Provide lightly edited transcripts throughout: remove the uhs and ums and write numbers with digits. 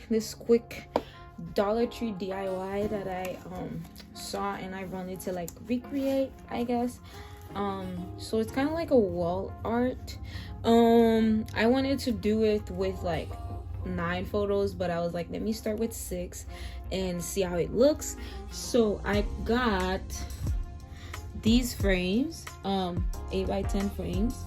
this quick Dollar Tree DIY that I saw, and I wanted to like recreate, I guess. So it's kind of like a wall art. I wanted to do it with like 9 photos, but I was like, let me start with 6 and see how it looks. So I got these frames, 8x10 frames,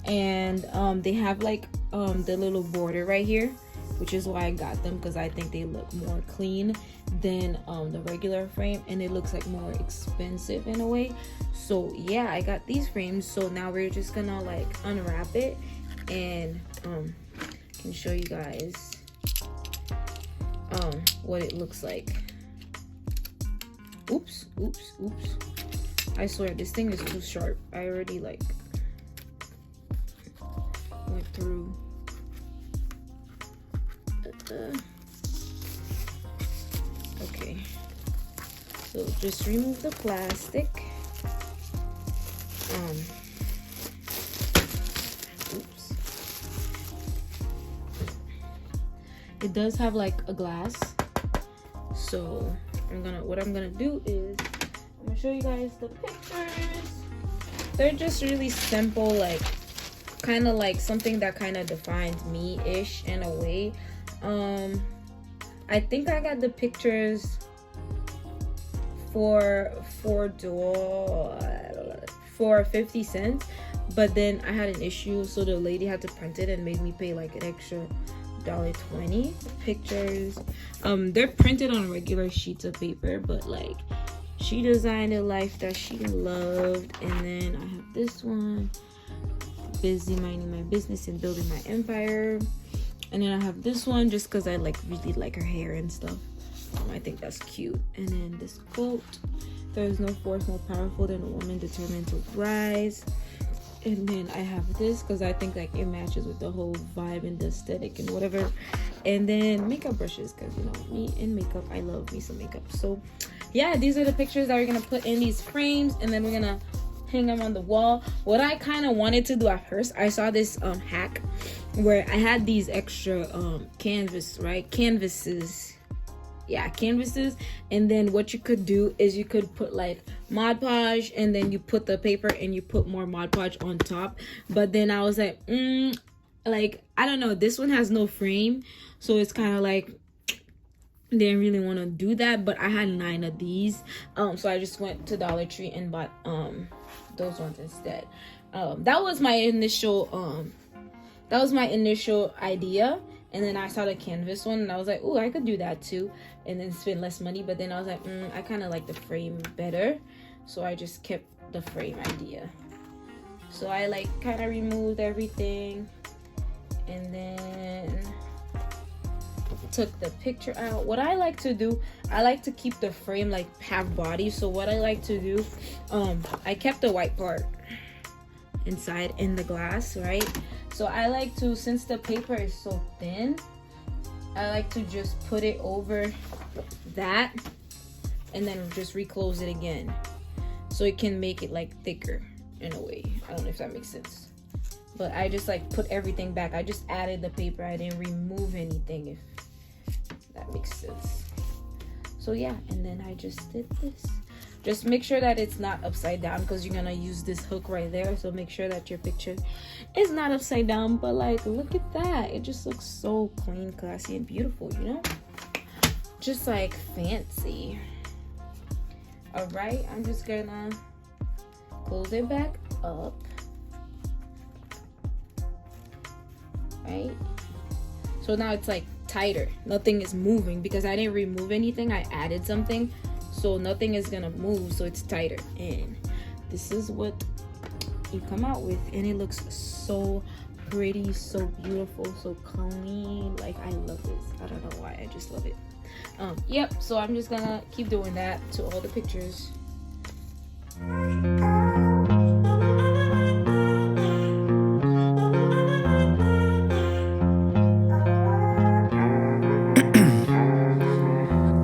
and they have like the little border right here, which is why I got them, because I think they look more clean than the regular frame, and it looks like more expensive in a way. So yeah, I got these frames. So now we're just gonna like unwrap it, and can show you guys what it looks like. Oops. I swear this thing is too sharp. I already like went through. Okay, so just remove the plastic. Oops. It does have like a glass, so what I'm gonna do is I'm gonna show you guys the pictures. They're just really simple, like kind of like something that kind of defines me-ish in a way. I think I got the pictures for 50 cents, but then I had an issue, so the lady had to print it and made me pay like an extra $1.20. Pictures, they're printed on regular sheets of paper, but like she designed a life that she loved. And then I have this one, busy minding my business and building my empire. And then I have this one just because I like really like her hair and stuff. I think that's cute. And then this quote, there is no force more powerful than a woman determined to rise. And then I have this because I think like it matches with the whole vibe and the aesthetic and whatever. And then makeup brushes, because you know me and makeup, I love me some makeup. So yeah, these are the pictures that we're gonna put in these frames, and then we're gonna hang them on the wall. What I kind of wanted to do at first, I saw this hack where I had these extra canvases, and then what you could do is you could put like Mod Podge, and then you put the paper and you put more Mod Podge on top. But then I was like, like I don't know, this one has no frame, so it's kind of like didn't really want to do that. But I had 9 of these, so I just went to Dollar Tree and bought those ones instead. That was my initial idea. And then I saw the canvas one and I was like, oh, I could do that too, and then spend less money. But then I was like, I kind of like the frame better, so I just kept the frame idea. So I like kind of removed everything and then took the picture out. What I like to do, I like to keep the frame like half body. So what I like to do, I kept the white part inside in the glass, right? So I like to, since the paper is so thin, I like to just put it over that and then just reclose it again, so it can make it like thicker in a way. I don't know if that makes sense, but I just like put everything back. I just added the paper, I didn't remove anything, if that makes sense. So yeah, and then I just did this. Just make sure that it's not upside down, because you're gonna use this hook right there. So make sure that your picture is not upside down. But like, look at that, it just looks so clean, classy, and beautiful, you know, just like fancy. All right, I'm just gonna close it back up, right? So now it's like tighter, nothing is moving because I didn't remove anything, I added something, so nothing is gonna move, so it's tighter. And this is what you come out with, and it looks so pretty, so beautiful, so clean. Like, I love this. I don't know why, I just love it. Yep, so I'm just gonna keep doing that to all the pictures.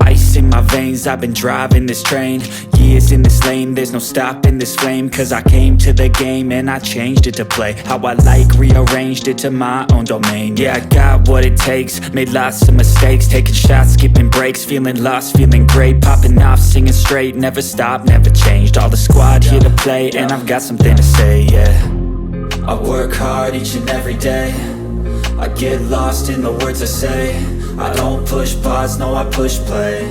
Ice in my veins, I've been driving this train. years in this lane, there's no stopping this flame. Cause I came to the game and I changed it to play how I like, rearranged it to my own domain. Yeah, I got what it takes, made lots of mistakes, taking shots, skipping breaks, feeling lost, feeling great, popping off, singing straight, never stopped, never changed. All the squad here to play, and I've got something to say, yeah. I work hard each and every day, I get lost in the words I say. I don't push pause, no, I push play.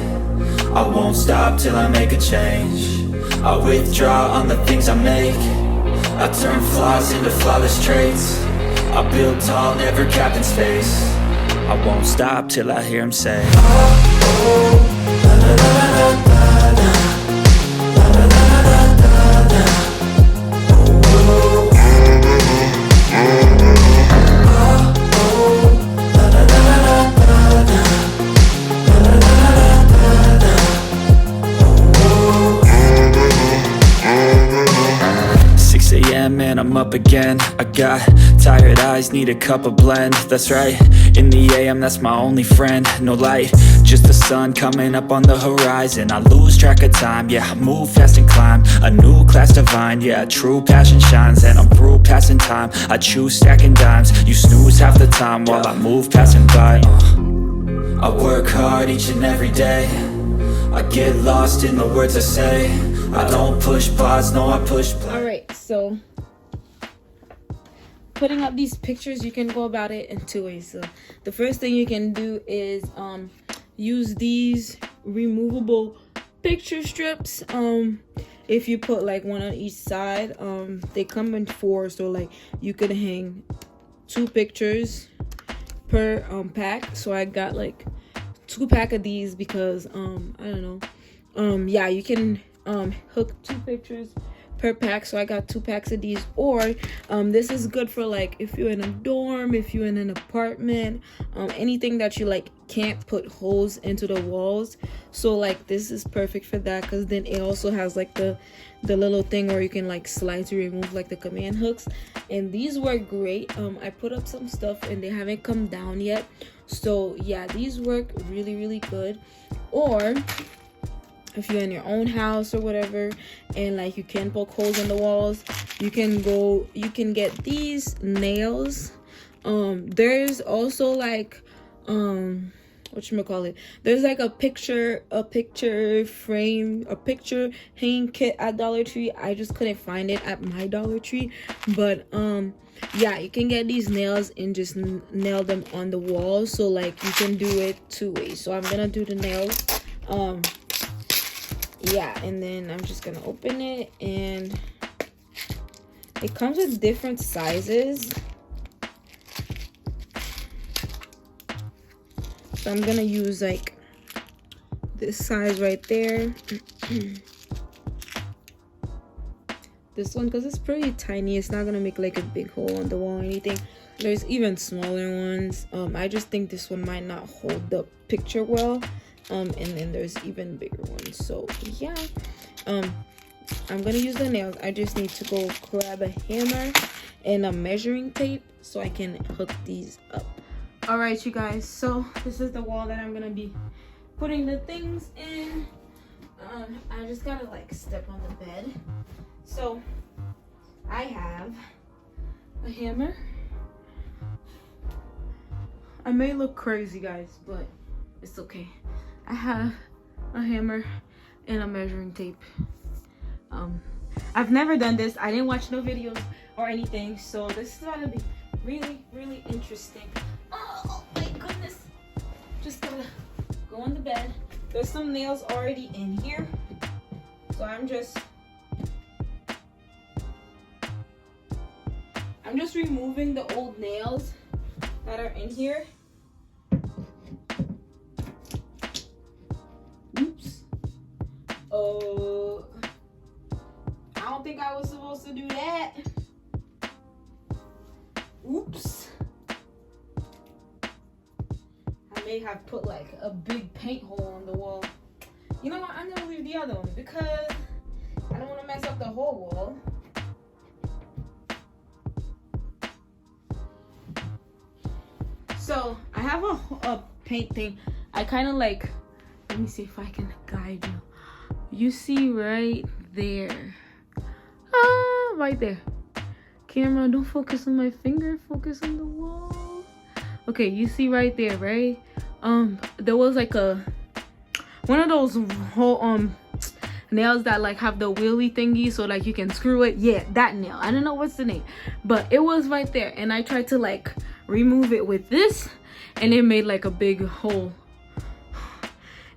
I won't stop till I make a change. I withdraw on the things I make. I turn flaws into flawless traits. I build tall, never capped in space. I won't stop till I hear him say, oh, oh, la, la, la, la, la, la, la, la, la, la, la, la. Oh, oh, and I'm up again. I got tired eyes, need a cup of blend. That's right, in the AM, that's my only friend. No light, just the sun coming up on the horizon. I lose track of time, yeah, I move fast and climb a new class divine, yeah, true passion shines. And I'm through passing time, I choose stacking dimes. You snooze half the time while I move passing by. I work hard each and every day, I get lost in the words I say. I don't push pause, no, I push play. Alright, so putting up these pictures, you can go about it in two ways. So the first thing you can do is use these removable picture strips. If you put like one on each side, they come in 4, so like you could hang 2 pictures per pack. So I got like 2 pack of these because I don't know, yeah, you can hook 2 pictures per pack, so I got 2 packs of these. Or this is good for like if you're in a dorm, if you're in an apartment, anything that you like can't put holes into the walls. So like this is perfect for that, because then it also has like the little thing where you can like slide to remove like the command hooks, and these work great. I put up some stuff and they haven't come down yet, so yeah, these work really good. Or if you're in your own house or whatever and like you can poke holes in the walls, you can get these nails. There's also like whatchamacallit, there's like a picture frame, a picture hanging kit at Dollar Tree. I just couldn't find it at my Dollar Tree, but yeah, you can get these nails and just nail them on the wall. So like you can do it 2 ways. So I'm gonna do the nails. Yeah, and then I'm just gonna open it, and it comes with different sizes. So I'm gonna use like this size right there. This one, because it's pretty tiny, it's not gonna make like a big hole on the wall or anything. There's even smaller ones. I just think this one might not hold the picture well. And then there's even bigger ones. So yeah, I'm gonna use the nails. I just need to go grab a hammer and a measuring tape so I can hook these up. All right, you guys, so this is the wall that I'm gonna be putting the things in. I just gotta like step on the bed. So I have a hammer. I may look crazy, guys, but it's okay. I have a hammer and a measuring tape. I've never done this. I didn't watch no videos or anything, so this is gonna be really interesting. Oh my goodness. Just gotta go on the bed. There's some nails already in here, so I'm just removing the old nails that are in here. Oh, I don't think I was supposed to do that. Oops. I may have put like a big paint hole on the wall. You know what? I'm gonna leave the other one because I don't want to mess up the whole wall. So I have a paint thing. I kind of like, let me see if I can guide you. You see right there. Right there. Camera, don't focus on my finger, focus on the wall. Okay, you see right there, right? There was like one of those whole nails that like have the wheelie thingy, so like you can screw it. Yeah, that nail. I don't know what's the name, but it was right there, and I tried to like remove it with this, and it made like a big hole.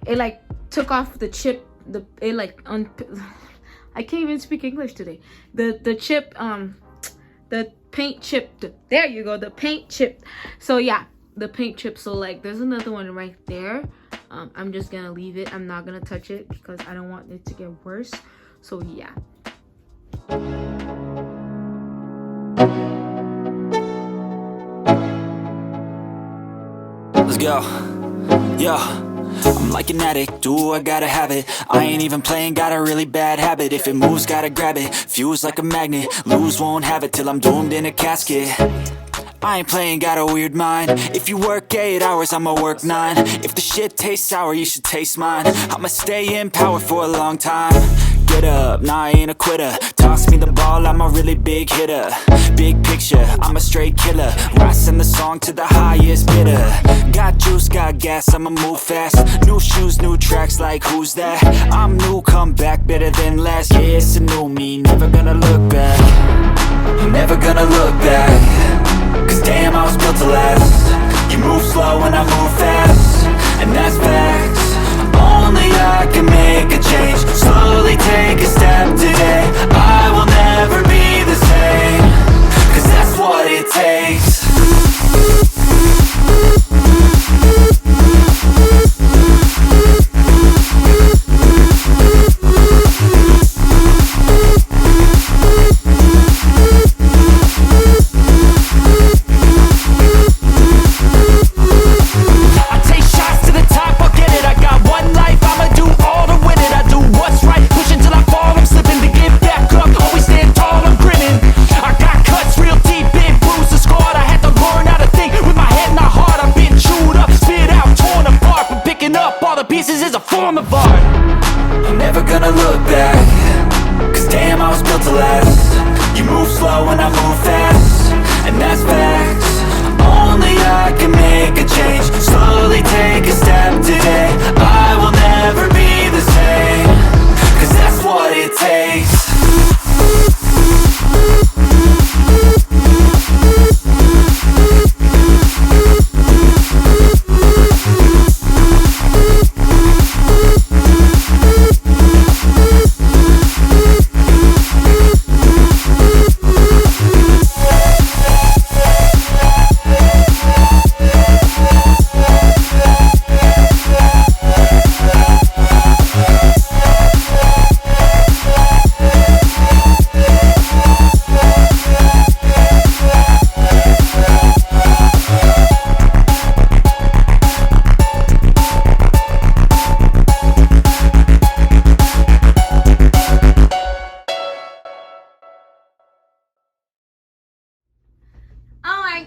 It like took off the chip. I can't even speak English today. The chip, the paint chip. There you go, the paint chip. So yeah, the paint chip. So like, there's another one right there. I'm just gonna leave it. I'm not gonna touch it because I don't want it to get worse. So yeah. Let's go. Yeah. I'm like an addict, ooh, I gotta have it. I ain't even playing, got a really bad habit. If it moves, gotta grab it. Fuse like a magnet, lose, won't have it till I'm doomed in a casket. I ain't playing, got a weird mind. If you work 8 hours, I'ma work 9. If the shit tastes sour, you should taste mine. I'ma stay in power for a long time. Get up, nah, I ain't a quitter. Toss me the ball, I'm a really big hitter. Big picture, I'm a straight killer. I send the song to the highest bidder. Got juice, got gas, I'ma move fast. New shoes, new tracks, like who's that? I'm new, come back, better than last. Yeah, it's a new me, never gonna look back. Never gonna look back. Cause damn, I was built to last. You move slow and I move fast, and that's facts. Only I can make a change. Slowly take a step today. I will never be the same. Cause that's what it takes.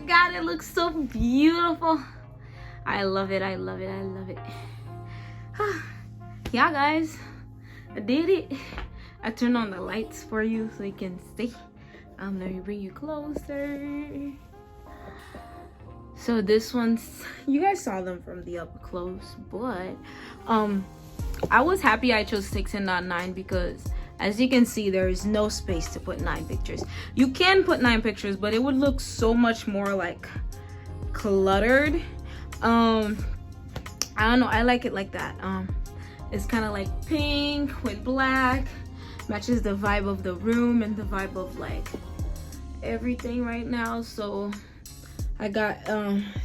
God, it looks so beautiful. I love it. I love it. I love it. Yeah, guys, I did it. I turned on the lights for you so you can see. Let me bring you closer. So this one's, you guys saw them from the up close, but I was happy I chose 6 and not 9 because as you can see, there is no space to put 9 pictures. You can put 9 pictures, but it would look so much more like cluttered. I don't know, I like it like that. It's kind of like pink with black, matches the vibe of the room and the vibe of like everything right now. So I got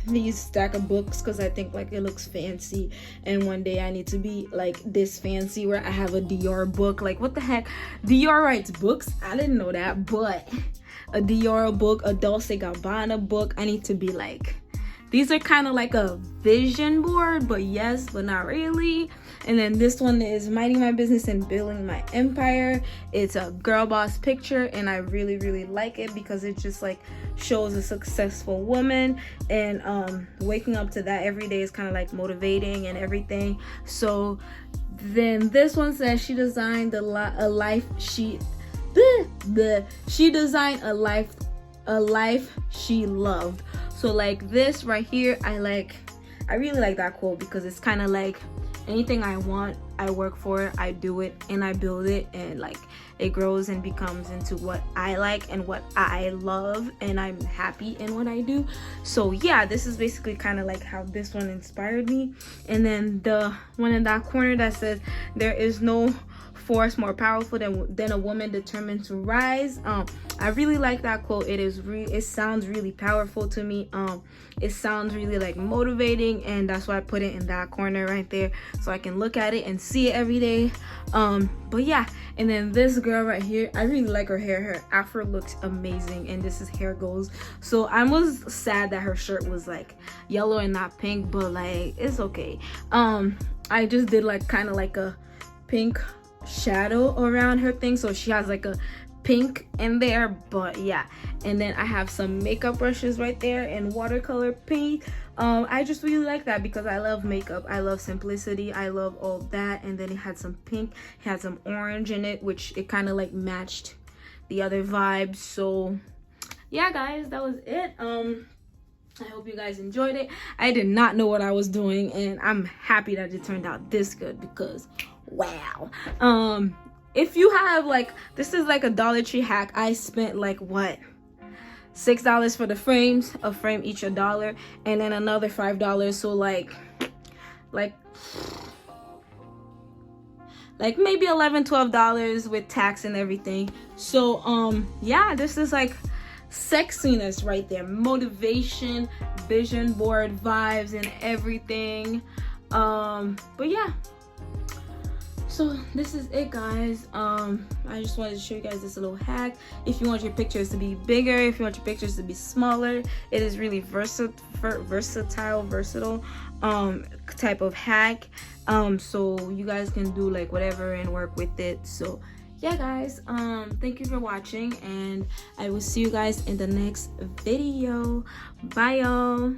these stack of books because I think like it looks fancy, and one day I need to be like this fancy where I have a Dior book. Like, what the heck? Dior writes books? I didn't know that, but a Dior book, a Dolce Gabbana book. I need to be like these are kind of like a vision board, but yes, but not really. And then this one is minding my business and building my empire. It's a girl boss picture, and I really like it because it just like shows a successful woman, and waking up to that every day is kind of like motivating and everything. So then this one says she designed she designed a life she loved. So like this right here, I really like that quote because it's kind of like, anything I want, I work for it, I do it, and I build it, and like it grows and becomes into what I like and what I love, and I'm happy in what I do. So yeah, this is basically kind of like how this one inspired me. And then the one in that corner that says, there is no force more powerful than a woman determined to rise. I really like that quote. It sounds really powerful to me. It sounds really like motivating, and that's why I put it in that corner right there, so I can look at it and see it every day. But yeah, and then this girl right here, I really like her hair. Her afro looks amazing, and this is hair goals. So I was sad that her shirt was like yellow and not pink, but like it's okay. I just did like kind of like a pink shadow around her thing, so she has like a pink in there. But yeah, and then I have some makeup brushes right there in watercolor paint. I just really like that because I love makeup, I love simplicity, I love all that. And then it had some pink, it had some orange in it, which it kind of like matched the other vibes. So yeah guys, that was it. I hope you guys enjoyed it. I did not know what I was doing, and I'm happy that it turned out this good because wow. If you have like, this is like a Dollar Tree hack. I spent like what, $6 for the frames, a frame each $1, and then another $5, so like maybe $11-12 with tax and everything. So yeah, this is like sexiness right there, motivation, vision board vibes and everything. But yeah, so this is it guys. I just wanted to show you guys this little hack. If you want your pictures to be bigger, if you want your pictures to be smaller, it is really versatile type of hack. So you guys can do like whatever and work with it. So yeah guys, thank you for watching, and I will see you guys in the next video. Bye y'all.